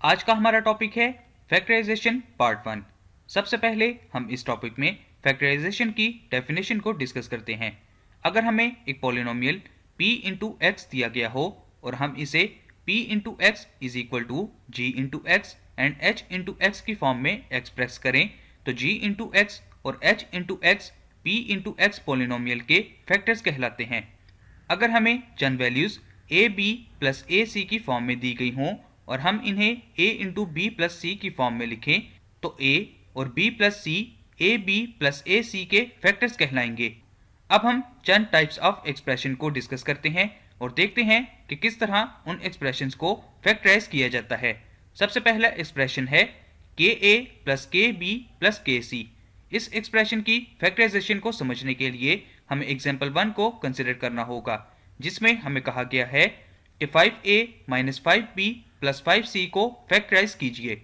आज का हमारा टॉपिक है फैक्टराइजेशन पार्ट 1। सबसे पहले हम इस टॉपिक में फैक्टराइजेशन की डेफिनेशन को डिस्कस करते हैं। अगर हमें एक पॉलिनोमियल p इंटू एक्स दिया गया हो और हम इसे p into x is equal to g into x and h into x की फॉर्म में एक्सप्रेस करें तो g इंटू एक्स और h into x p into x polynomial के फैक्टर्स कहलाते हैं। अगर हमें चंद values a b plus a c की फॉर्म में दी गई हों और हम इन्हें a into b plus c की फॉर्म में लिखें तो a और b plus C A B plus ए सी के फैक्टर्स कहलाएंगे। अब हम चंद टाइप्स ऑफ एक्सप्रेशन को डिस्कस करते हैं और देखते हैं कि किस तरह उन एक्सप्रेशंस को फैक्टराइज किया जाता है। सबसे पहला एक्सप्रेशन है के ए प्लस के बी प्लस के सी। इस एक्सप्रेशन की फैक्टराइजेशन को समझने के लिए हमें एग्जाम्पल 1 को कंसिडर करना होगा, जिसमें हमें कहा गया है कि 5a minus 5b plus 5c को फैक्टराइज कीजिए।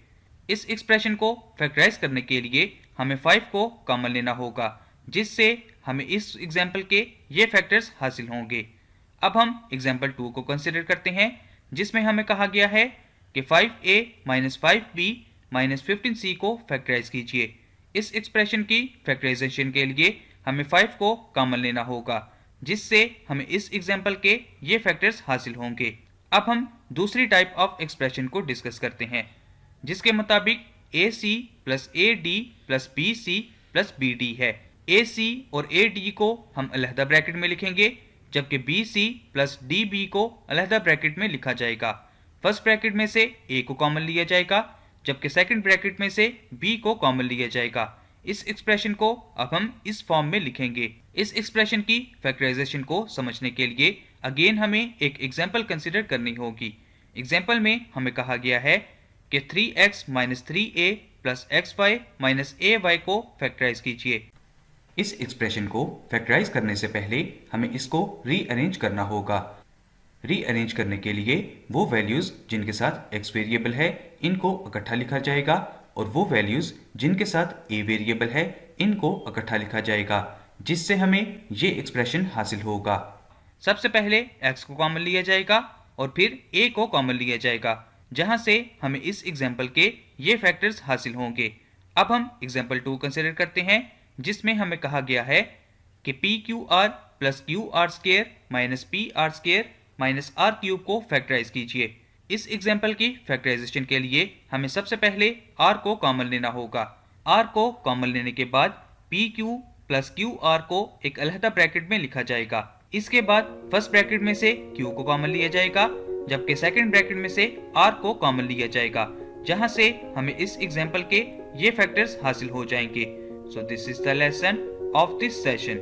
इस एक्सप्रेशन को फैक्टराइज करने के लिए हमें 5 को कॉमन लेना होगा, जिससे हमें इस एग्जाम्पल के ये फैक्टर्स हासिल होंगे। अब हम एग्जाम्पल 2 को कंसिडर करते हैं, जिसमें हमें कहा गया है कि 5a minus 5b minus 15c को फैक्टराइज कीजिए। इस एक्सप्रेशन की फैक्टराइजेशन के लिए हमें 5 को कॉमन लेना होगा, जिससे हमें इस एग्जाम्पल के ये फैक्टर्स हासिल होंगे। अब हम दूसरी टाइप ऑफ एक्सप्रेशन को डिस्कस करते हैं, जिसके मुताबिक a c plus a d plus b C plus b d है। ए सी और ए डी को हम अलहदा ब्रैकेट में लिखेंगे, जबकि बी सी प्लस डी बी को अलहदा ब्रैकेट में लिखा जाएगा। फर्स्ट ब्रैकेट में से ए को कॉमन लिया जाएगा, जबकि सेकंड ब्रैकेट में से बी को कॉमन लिया जाएगा। इस एक्सप्रेशन को अब हम इस फॉर्म में लिखेंगे। इस एक्सप्रेशन की फैक्टराइजेशन को समझने के लिए अगेन हमें एक एग्जाम्पल कंसिडर करनी होगी। एग्जाम्पल में हमें कहा गया है कि 3x minus 3a plus xy minus ay को फैक्टराइज कीजिए। इस एक्सप्रेशन को फैक्टराइज करने से पहले हमें इसको रीअरेंज करना होगा। रीअरेंज करने के लिए वो वैल्यूज जिनके साथ x वेरिएबल है इनको इकट्ठा लिखा जाएगा और वो वैल्यूज जिनके साथ a वेरिएबल है इनको इकट्ठा लिखा जाएगा, जिससे हमें ये एक्सप्रेशन हासिल होगा। सबसे पहले x को कॉमन लिया जाएगा और फिर a को कॉमन लिया जाएगा, जहां से हमें इस एग्जाम्पल के ये फैक्टर्स हासिल होंगे। अब हम एग्जाम्पल 2 कंसिडर करते हैं, जिसमें हमें कहा गया है कि P Q R plus Q R square minus P R square minus R cube को फैक्टराइज कीजिए। इस एग्जाम्पल की फैक्टराइजेशन के लिए हमें सबसे पहले r को कॉमन लेना होगा। r को कॉमन लेने के बाद P Q plus Q are को एक अलहदा ब्रैकेट में लिखा जाएगा। इसके बाद फर्स्ट ब्रैकेट में से q को कॉमन लिया जाएगा, जबकि सेकंड ब्रैकेट में से r को कॉमन लिया जाएगा, जहां से हमें इस एग्जाम्पल के ये फैक्टर्स हासिल हो जाएंगे। So this is the lesson of this session.